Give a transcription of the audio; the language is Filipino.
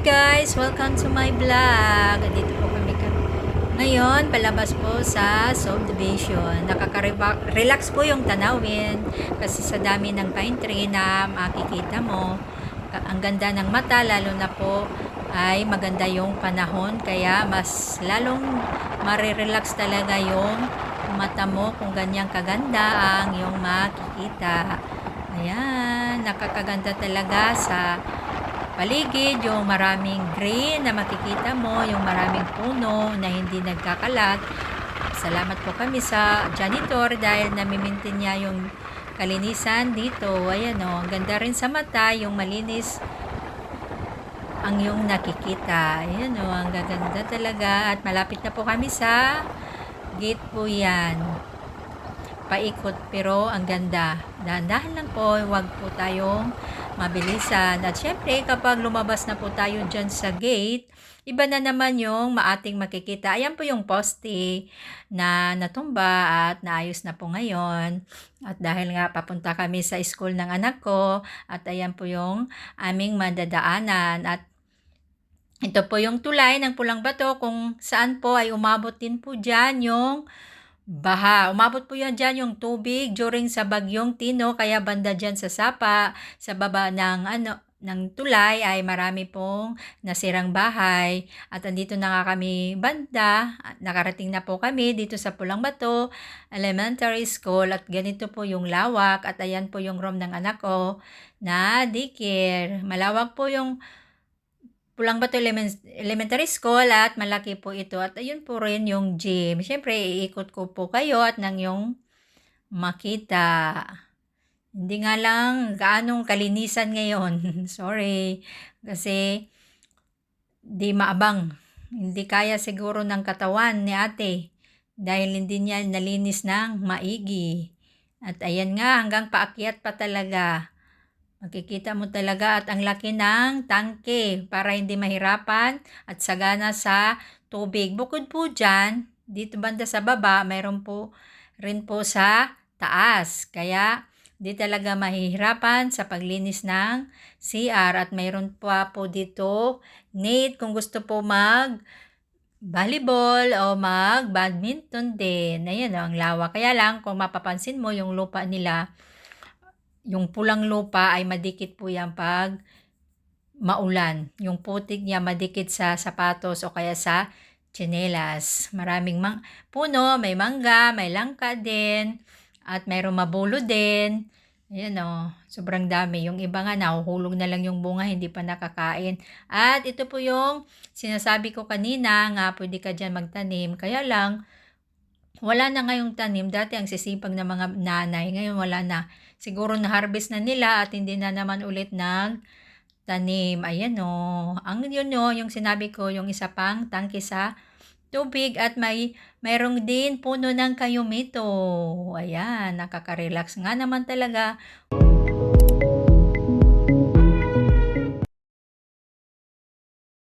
Guys, welcome to my vlog. Dito po kami ngayon, palabas po sa subdivision. Nakaka-relax po yung tanawin kasi sa dami ng pine tree na makikita mo. Ang ganda ng mata, lalo na po ay maganda yung panahon, kaya mas lalong marirelax talaga yung mata mo kung ganyang kaganda ang yung makikita. Ayan, nakakaganda talaga sa paligid, yung maraming green na makikita mo, yung maraming puno na hindi nagkakalat. Salamat po kami sa janitor dahil namimintin niya yung kalinisan dito. Ayan o, ang ganda rin sa mata, yung malinis ang yung nakikita. Ayan o, ang gaganda talaga. At malapit na po kami sa gate po yan. Paikot pero ang ganda. Dahan-dahan lang po, huwag po tayong mabilisan. At syempre, kapag lumabas na po tayo dyan sa gate, iba na naman yung maating makikita. Ayan po yung poste na natumba at naayos na po ngayon. At dahil nga papunta kami sa school ng anak ko, at ayan po yung aming madadaanan. At ito po yung tulay ng Pulang Bato kung saan po ay umabot din po dyan yung baha. Umabot po yan dyan yung tubig during sa bagyong Tino, kaya banda dyan sa Sapa, sa baba ng tulay ay marami pong nasirang bahay. At andito na nga kami banda, nakarating na po kami dito sa Pulang Bato Elementary School at ganito po yung lawak. At ayan po yung room ng anak ko na daycare. Malawak po yung Pulang Bato Elementary School at malaki po ito. At ayun po rin yung gym. Siyempre, iikot ko po kayo at nang yung makita. Hindi nga lang gaanong kalinisan ngayon. Sorry. Kasi di maabang. Hindi kaya siguro ng katawan ni ate. Dahil hindi niya nalinis ng maigi. At ayan nga, hanggang paakyat pa talaga. Makikita mo talaga at ang laki ng tangke para hindi mahirapan at sagana sa tubig. Bukod po dyan, dito banda sa baba, mayroon po rin po sa taas. Kaya di talaga mahihirapan sa paglinis ng CR at mayroon pa po dito net kung gusto po mag volleyball o mag badminton din. Ayan ang lawa. Kaya lang kung mapapansin mo yung lupa nila, yung pulang lupa ay madikit po yan pag maulan. Yung putik niya madikit sa sapatos o kaya sa tsinelas. Maraming puno, may mangga, may langka din, at mayroong mabulo din. Ayan o, sobrang dami. Yung iba nga nahuhulog na lang yung bunga, hindi pa nakakain. At ito po yung sinasabi ko kanina nga pwede ka dyan magtanim. Kaya lang, wala na ngayong tanim. Dati ang sisipag ng mga nanay, ngayon wala na. Siguro na-harvest na nila at hindi na naman ulit nagtanim. Ayan o. Ang yun o, yung sinabi ko, yung isa pang tangke sa tubig at mayroong din puno ng kayumito. Ayan, nakaka-relax nga naman talaga.